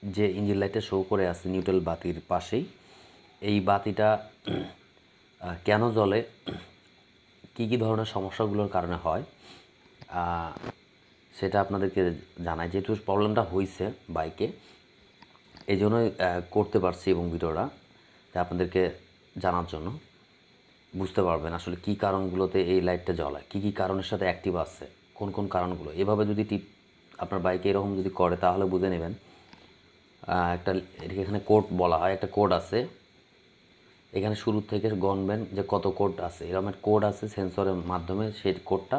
যে ইঞ্জিন লাইটে শো করে আছে নিউট্রাল বাতির পাশেই, এই বাতিটা কেন জ্বলে, কী কী ধরনের সমস্যাগুলোর কারণে হয় সেটা আপনাদেরকে জানাই। যেহেতু প্রবলেমটা হয়েছে বাইকে, এই জন্যই করতে পারছি এবং ভিডিওটা আপনাদেরকে জানার জন্য, বুঝতে পারবেন আসলে কী কারণগুলোতে এই লাইটটা জ্বলে, কী কী কারণের সাথে অ্যাক্টিভ আছে, কোন কোন কারণগুলো। এভাবে যদি আপনার বাইকে এরকম যদি করে তাহলে বুঝে নেবেন। একটা এখানে কোড বলা হয়, একটা কোড আছে এখানে শুরু থেকে গণবেন যে কত কোড আছে, এরকম একটা কোড আছে সেন্সরের মাধ্যমে সেই কোডটা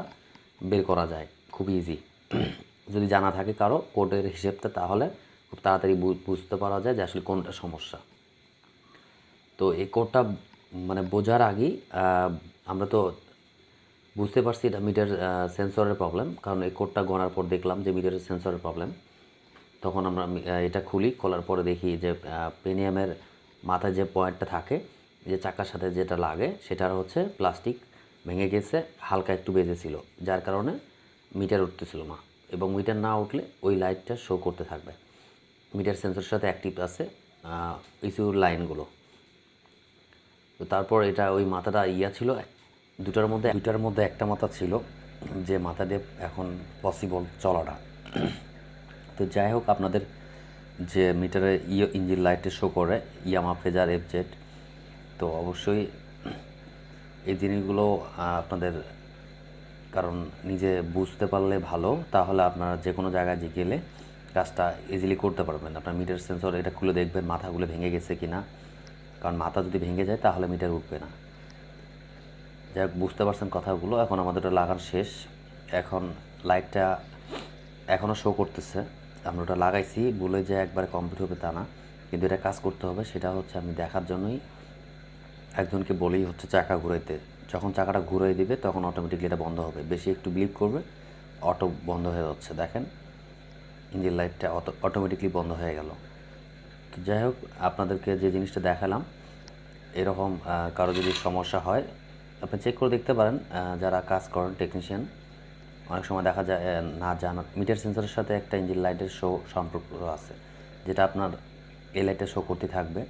বের করা যায় খুব ইজি। যদি জানা থাকে কারো কোডের হিসেবটা, তাহলে খুব তাড়াতাড়ি বুঝতে পারা যায় যে আসলে কোনটা সমস্যা। তো এই কোডটা মানে বোঝার আগেই আমরা তো বুঝতে পারছি এটা মিটার সেন্সরের প্রবলেম, কারণ এই কোডটা গণার পর দেখলাম যে মিটারের সেন্সরের প্রবলেম। তখন আমরা এটা খুলি, খোলার পরে দেখি যে পেনিয়ামের মাথায় যে পয়েন্টটা থাকে, যে চাকার সাথে যেটা লাগে, সেটার হচ্ছে প্লাস্টিক ভেঙে গেছে, হালকা একটু বেজেছিল, যার কারণে মিটার উঠতেছিল না। এবং মিটার না উঠলে ওই লাইটটা শো করতে থাকবে। মিটার সেন্সরের সাথে অ্যাক্টিভ আছে ইসিউর লাইনগুলো। তো তারপর এটা ওই মাথাটা ছিল দুটার মধ্যে একটা মাথা ছিল যে মাথা দিয়ে এখন পসিবল চলাটা। তো যাই হোক, আপনাদের যে মিটারে ইঞ্জিন লাইটে শো করে ইয়ামাহা ফেজার F2, তো অবশ্যই এই জিনিসগুলো আপনাদের, কারণ নিজে বুঝতে পারলে ভালো, তাহলে আপনারা যে কোনো জায়গায় গেলে কাজটা ইজিলি করতে পারবেন। আপনার মিটার সেন্সর এটা খুলে দেখবেন মাথাগুলো ভেঙে গেছে কি না, কারণ মাথা যদি ভেঙে যায় তাহলে মিটার উঠবে না। যাই হোক, বুঝতে পারছেন কথাগুলো। এখন আমাদের ওটা লাগানো শেষ, এখন লাইটটা এখনও শো করতেছে। আমরা ওটা লাগাইছি বলে যে একবারে কমপ্লিট হবে তা না, কিন্তু এটা কাজ করতে হবে। সেটা হচ্ছে আমি দেখার জন্যই একজনকে বলেই হচ্ছে চাকা ঘুরাইতে, যখন চাকাটা ঘুরিয়ে দিবে তখন অটোমেটিকলি এটা বন্ধ হবে। বেশি একটু ব্লিপ করবে, অটো বন্ধ হয়ে যাচ্ছে। দেখেন ইঞ্জিন লাইটটা অটোমেটিকলি বন্ধ হয়ে গেল। তো যাই হোক, আপনাদেরকে যে জিনিসটা দেখালাম, এরকম কারো যদি সমস্যা হয় আপনি চেক করে দেখতে পারেন। যারা কাজ করেন টেকনিশিয়ান, অনেক সময় দেখা যায় না জানা মিটার সেন্সরের সাথে একটা ইঞ্জিন লাইটের শো সম্পর্ক আছে, যেটা আপনার এই লাইটে শো করতে থাকবে,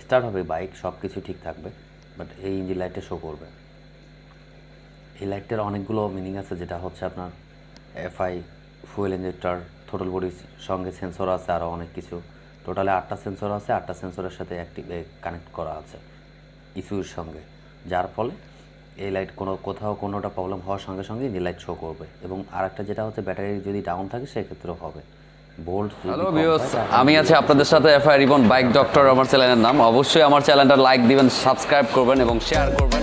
স্টার্ট হবে বাইক, সব কিছু ঠিক থাকবে, বাট এই ইঞ্জিন লাইটে শো করবে। এই লাইটটার অনেকগুলো মিনিং আছে, যেটা হচ্ছে আপনার এফআই, ফুয়েল ইঞ্জেক্টর, থ্রোটল বডির সঙ্গে সেন্সর আছে, আরও অনেক কিছু। টোটালে 8টা সেন্সর আছে, 8টা সেন্সরের সাথে কানেক্ট করা আছে ইস্যুর সঙ্গে, যার ফলে এই লাইট কোথাও কোনোটা প্রবলেম হওয়ার সঙ্গে সঙ্গে এই লাইট শো করবে। এবং আরেকটা যেটা হচ্ছে ব্যাটারি যদি ডাউন থাকে সেক্ষেত্রেও হবে। হ্যালো ভিউয়ার্স, আমি আছি আপনাদের সাথে এফআই রিবন বাইক ডক্টর, আমার চ্যানেলের নাম। অবশ্যই আমার চ্যানেলটা লাইক দিবেন, সাবস্ক্রাইব করবেন এবং শেয়ার করবেন।